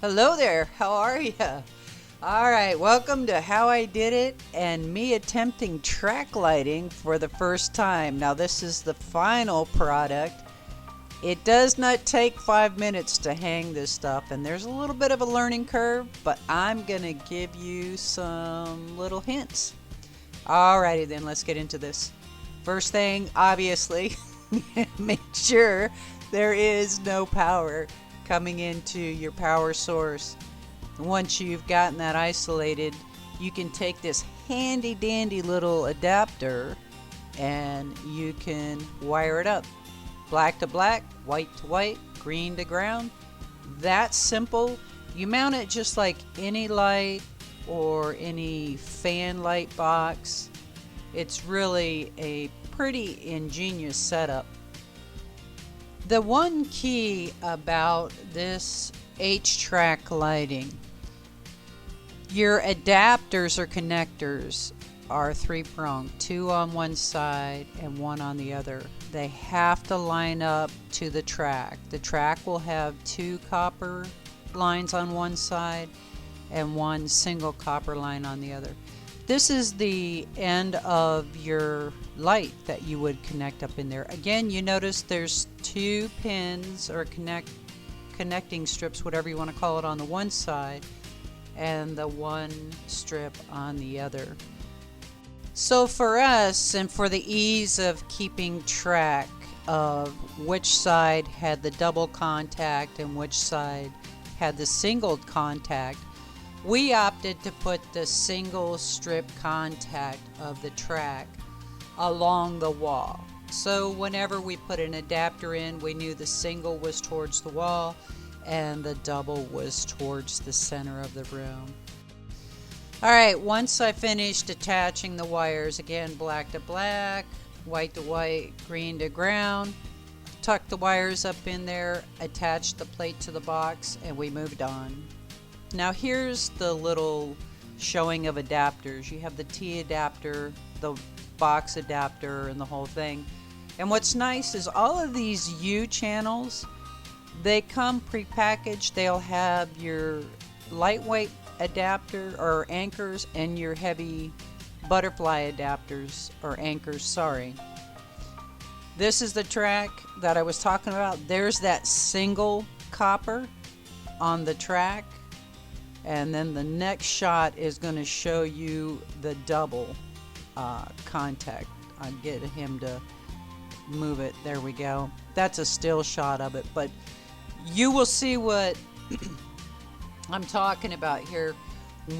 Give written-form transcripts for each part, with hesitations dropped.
Hello there, how are you? Alright, welcome to How I Did It and me attempting track lighting for the first time. Now this is the final product. It does not take 5 minutes to hang this stuff, and there's a little bit of a learning curve, but I'm gonna give you some little hints. Alrighty then, let's get into this. First thing, obviously, make sure there is no power coming into your power source. Once you've gotten that isolated, you can take this handy dandy little adapter and you can wire it up. Black to black, white to white, green to ground. That's simple. You mount it just like any light or any fan light box. It's really a pretty ingenious setup. The one key about this H-track lighting, your adapters or connectors are 3-pronged, 2 on one side and 1 on the other. They have to line up to the track. The track will have 2 copper lines on one side and 1 single copper line on the other. This is the end of your light that you would connect up in there. Again, you notice there's 2 pins or connecting strips, whatever you want to call it, on the one side and the 1 strip on the other. So for us, and for the ease of keeping track of which side had the double contact and which side had the single contact, we opted to put the single strip contact of the track along the wall. So whenever we put an adapter in, we knew the single was towards the wall and the double was towards the center of the room. Alright, once I finished attaching the wires, again, black to black, white to white, green to ground, tucked the wires up in there, attached the plate to the box, and we moved on. Now here's the little showing of adapters. You have the T adapter, the box adapter, and the whole thing. And what's nice is all of these U channels, they come prepackaged. They'll have your lightweight adapter or anchors and your heavy butterfly adapters or anchors, sorry. This is the track that I was talking about. There's that single copper on the track. And then the next shot is going to show you the double contact. I'll get him to move it. There we go. That's a still shot of it, but you will see what I'm talking about here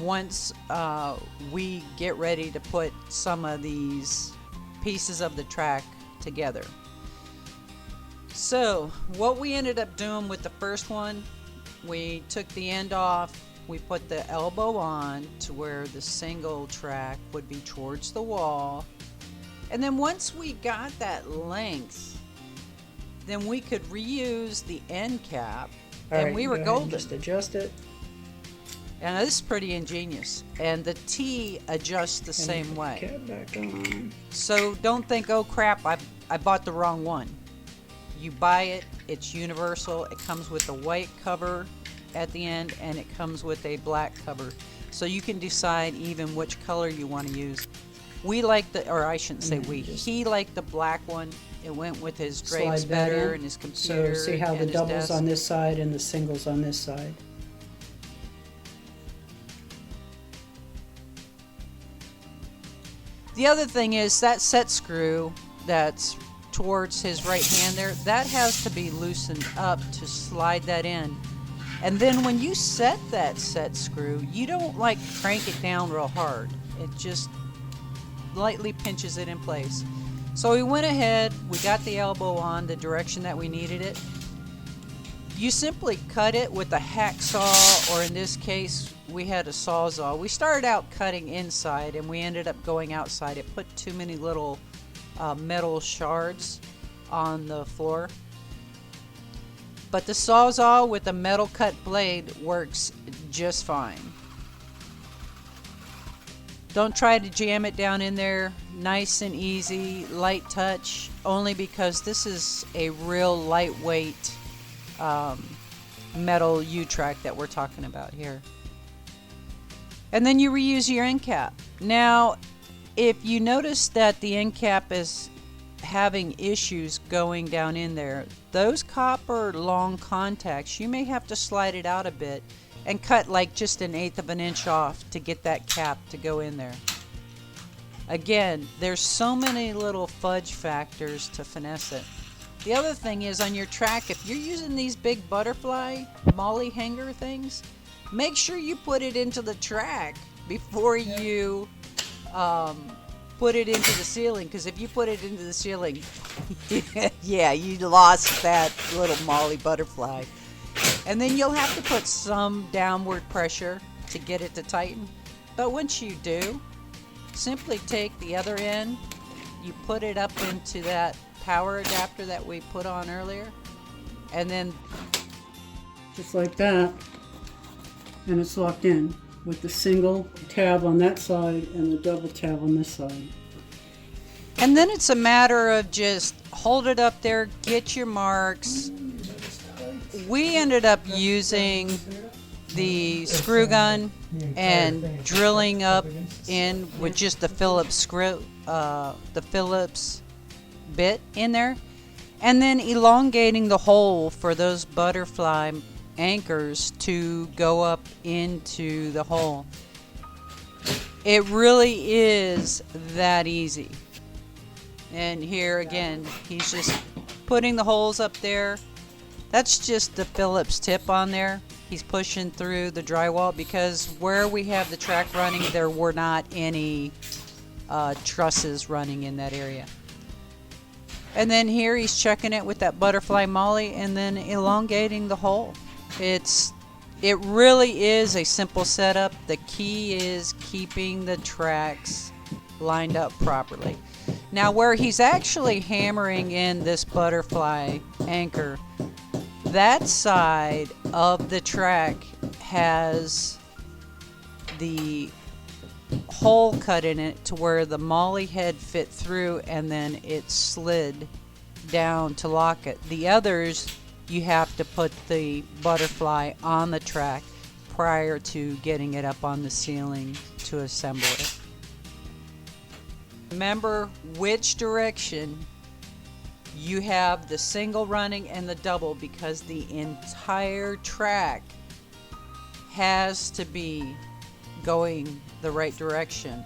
once we get ready to put some of these pieces of the track together. So what we ended up doing with the first one, we took the end off. We put the elbow on to where the single track would be towards the wall. And then once we got that length, then we could reuse the end cap. And we were golden. Just adjust it. And this is pretty ingenious. And the T adjusts the same way. Cap back on. So don't think, oh crap, I bought the wrong one. You buy it, it's universal. It comes with a white cover at the end, and it comes with a black cover, so you can decide even which color you want to use. We like the, or I shouldn't say we, he liked the black one. It went with his drapes better and his computer. So see how and the doubles desk. on this side and the singles on this side. The other thing is that set screw that's towards his right hand there, that has to be loosened up to slide that in. And then when you set that set screw, you don't like crank it down real hard. It just lightly pinches it in place. So we went ahead, we got the elbow on the direction that we needed it. You simply cut it with a hacksaw, or in this case, we had a sawzall. We started out cutting inside and we ended up going outside. It put too many little metal shards on the floor. But the sawzall with a metal cut blade works just fine. Don't try to jam it down in there. Nice and easy, light touch, only because this is a real lightweight metal U-track that we're talking about here. And then you reuse your end cap. Now, if you notice that the end cap is having issues going down in there, those copper long contacts, you may have to slide it out a bit and cut like just 1/8 of an inch off to get that cap to go in there. Again, there's so many little fudge factors to finesse it. The other thing is on your track, if you're using these big butterfly molly hanger things, make sure you put it into the track before you put it into the ceiling, because if you put it into the ceiling, yeah, you lost that little molly butterfly. And then you'll have to put some downward pressure to get it to tighten. But once you do, simply take the other end, you put it up into that power adapter that we put on earlier, and then Just like that. And it's locked in with the single tab on that side and the double tab on this side. and then it's a matter of just hold it up there, get your marks. We ended up using the screw gun and drilling up in with just the Phillips screw, the Phillips bit in there, and then elongating the hole for those butterfly anchors to go up into the hole. It really is that easy. And here again, he's just putting the holes up there. That's just the Phillips tip on there. He's pushing through the drywall because where we have the track running, there were not any trusses running in that area. And then here he's checking it with that butterfly molly and then elongating the hole. It really is a simple setup. The key is keeping the tracks lined up properly. Now where he's actually hammering in this butterfly anchor, that side of the track has the hole cut in it to where the molly head fit through and then it slid down to lock it. The others, you have to put the butterfly on the track prior to getting it up on the ceiling to assemble it. Remember which direction you have the single running and the double, because the entire track has to be going the right direction.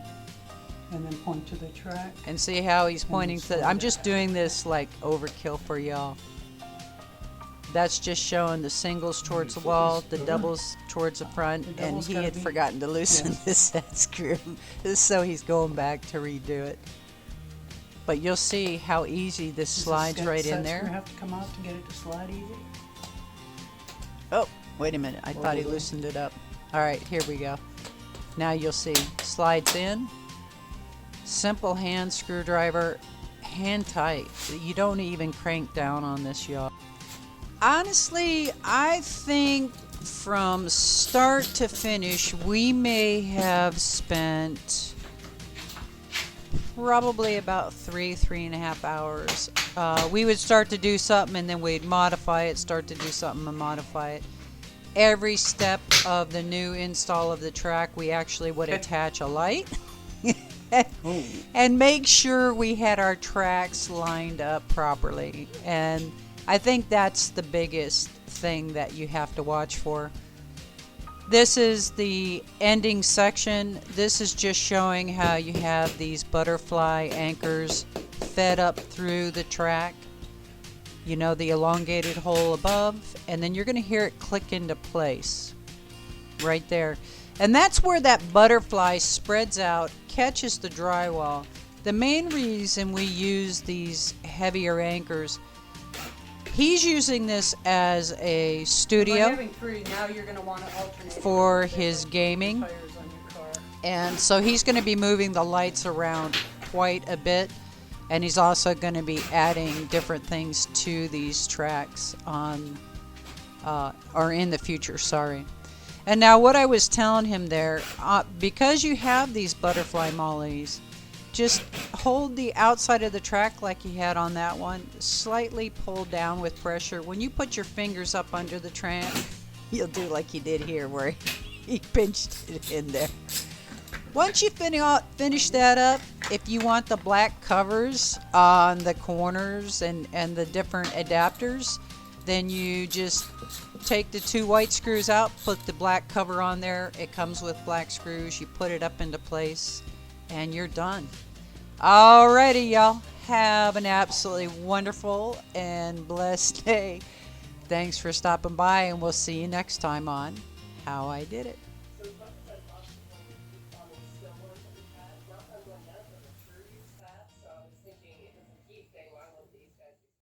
And then point to the track. And see how he's pointing to, I'm just doing this like overkill for y'all. That's just showing the singles towards the wall, the doubles towards the front, and he had forgotten to loosen this set screw. So he's going back to redo it. But you'll see how easy this slides right in there. Does the have to come out to get it to slide easy? Oh, wait a minute. I thought he loosened it up. All right, here we go. Now you'll see. Slides in. Simple hand screwdriver. Hand tight. You don't even crank down on this, y'all. Honestly, I think from start to finish, we may have spent probably about 3.5 hours. We would start to do something and then we'd modify it, start to do something and modify it. Every step of the new install of the track, we actually would attach a light and make sure we had our tracks lined up properly. And I think that's the biggest thing that you have to watch for. This is the ending section. This is just showing how you have these butterfly anchors fed up through the track. You know, the elongated hole above, and then you're going to hear it click into place right there. And that's where that butterfly spreads out, catches the drywall. The main reason we use these heavier anchors, he's using this as a studio for his gaming, and so he's going to be moving the lights around quite a bit, and he's also going to be adding different things to these tracks on or in the future, sorry. And now what I was telling him there, because you have these butterfly mollies, just hold the outside of the track like you had on that one, slightly pull down with pressure. When you put your fingers up under the track, you'll do like you did here where he pinched it in there. Once you finish that up, if you want the black covers on the corners and the different adapters, then you just take the 2 white screws out, put the black cover on there. It comes with black screws. You put it up into place and you're done. Alrighty, y'all. Have an absolutely wonderful and blessed day. Thanks for stopping by, and we'll see you next time on How I Did It.